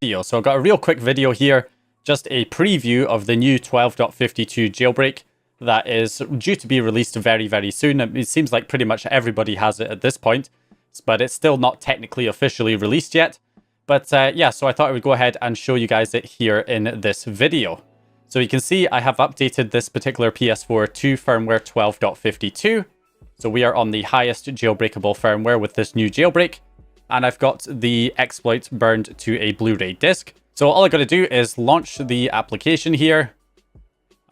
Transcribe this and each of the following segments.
So I've got a real quick video here, just a preview of the new 12.52 jailbreak that is due to be released very, very soon. It seems like pretty much everybody has it at this point, but it's still not technically officially released yet. But yeah, so I thought I would go ahead and show you guys it here in this video. So you can see I have updated this particular PS4 to firmware 12.52. So we are on the highest jailbreakable firmware with this new jailbreak. And I've got the exploit burned to a Blu-ray disc. So all I got to do is launch the application here.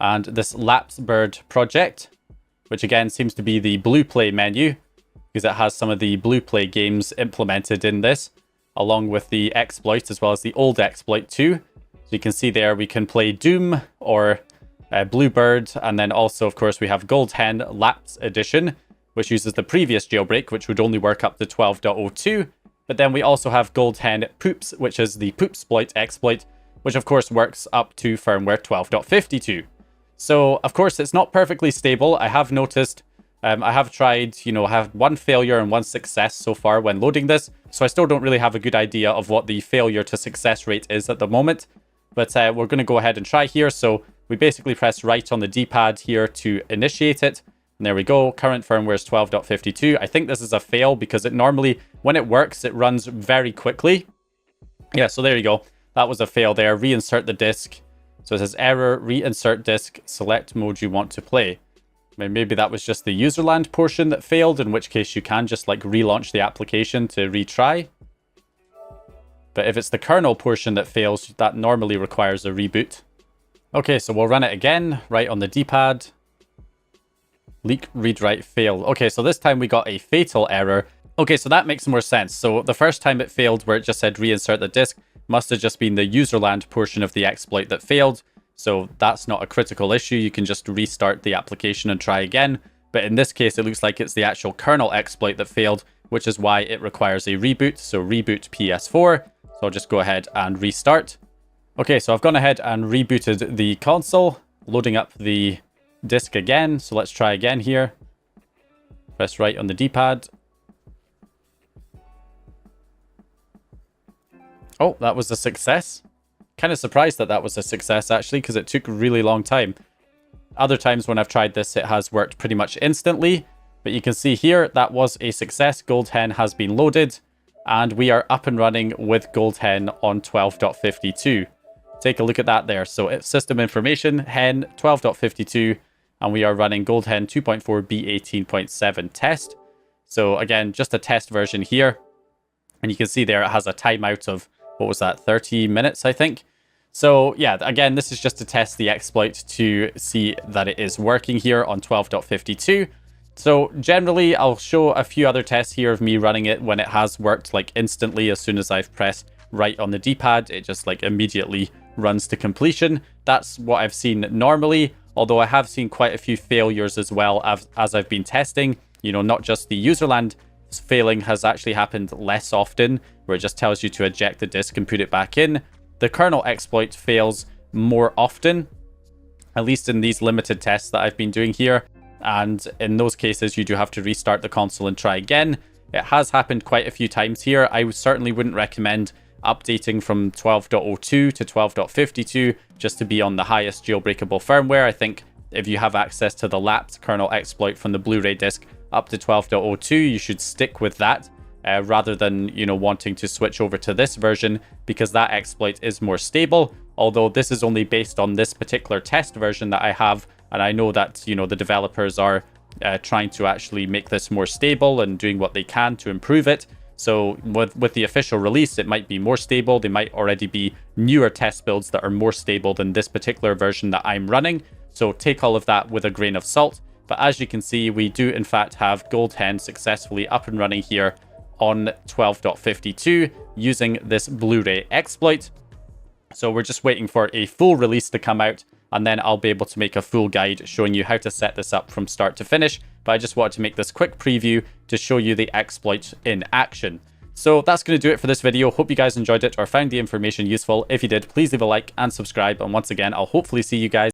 And this Lapsbird project, which again seems to be the Blueplay menu, because it has some of the Blueplay games implemented in this, along with the exploit as well as the old exploit too. So you can see there we can play Doom or Bluebird, and then also of course we have Gold Hen Laps Edition, which uses the previous jailbreak, which would only work up to 12.02. But then we also have Gold Hen Poops, which is the Poopsploit exploit, which of course works up to firmware 12.52. So of course it's not perfectly stable. I have noticed, I have tried, I have one failure and one success so far when loading this. So I still don't really have a good idea of what the failure to success rate is at the moment. But we're going to go ahead and try here. So we basically press right on the D-pad here to initiate it. And there we go. Current firmware is 12.52. I think this is a fail because it normally, when it works, it runs very quickly. Yeah, so there you go. That was a fail there. Reinsert the disk. So it says error, reinsert disk, select mode you want to play. Maybe that was just the userland portion that failed, in which case you can just like relaunch the application to retry. But if it's the kernel portion that fails, that normally requires a reboot. Okay, so we'll run it again, right on the D-pad. Leak, read, write, fail. Okay, so this time we got a fatal error. Okay, so that makes more sense. So the first time it failed where it just said reinsert the disk must have just been the userland portion of the exploit that failed. So that's not a critical issue. You can just restart the application and try again. But in this case, it looks like it's the actual kernel exploit that failed, which is why it requires a reboot. So reboot PS4. So I'll just go ahead and restart. Okay, so I've gone ahead and rebooted the console, loading up the disk again. So let's try again here. Press right on the D-pad. Oh, that was a success. Kind of surprised that that was a success actually, because it took a really long time. Other times when I've tried this, it has worked pretty much instantly. But you can see here, that was a success. Gold Hen has been loaded. And we are up and running with Gold Hen on 12.52. Take a look at that there. So it's system information, Hen 12.52. And we are running Gold Hen 2.4 B18.7 test. So again, just a test version here. And you can see there it has a timeout of, what was that, 30 minutes, I think. So yeah, again, this is just to test the exploit to see that it is working here on 12.52. So generally, I'll show a few other tests here of me running it when it has worked like instantly. As soon as I've pressed right on the D-pad, it just like immediately runs to completion. That's what I've seen normally. Although I have seen quite a few failures as well as I've been testing. Not just the userland failing has actually happened less often, where it just tells you to eject the disk and put it back in. The kernel exploit fails more often, at least in these limited tests that I've been doing here. And in those cases, you do have to restart the console and try again. It has happened quite a few times here. I certainly wouldn't recommend updating from 12.02 to 12.52 just to be on the highest jailbreakable firmware. I think if you have access to the lapsed kernel exploit from the Blu-ray disc up to 12.02, you should stick with that rather than, wanting to switch over to this version, because that exploit is more stable. Although this is only based on this particular test version that I have. And I know that, the developers are trying to actually make this more stable and doing what they can to improve it. So with the official release, it might be more stable. They might already be newer test builds that are more stable than this particular version that I'm running. So take all of that with a grain of salt. But as you can see, we do in fact have Gold Hen successfully up and running here on 12.52 using this Blu-ray exploit. So we're just waiting for a full release to come out, and then I'll be able to make a full guide showing you how to set this up from start to finish. But I just wanted to make this quick preview to show you the exploit in action. So that's going to do it for this video. Hope you guys enjoyed it or found the information useful. If you did, please leave a like and subscribe. And once again, I'll hopefully see you guys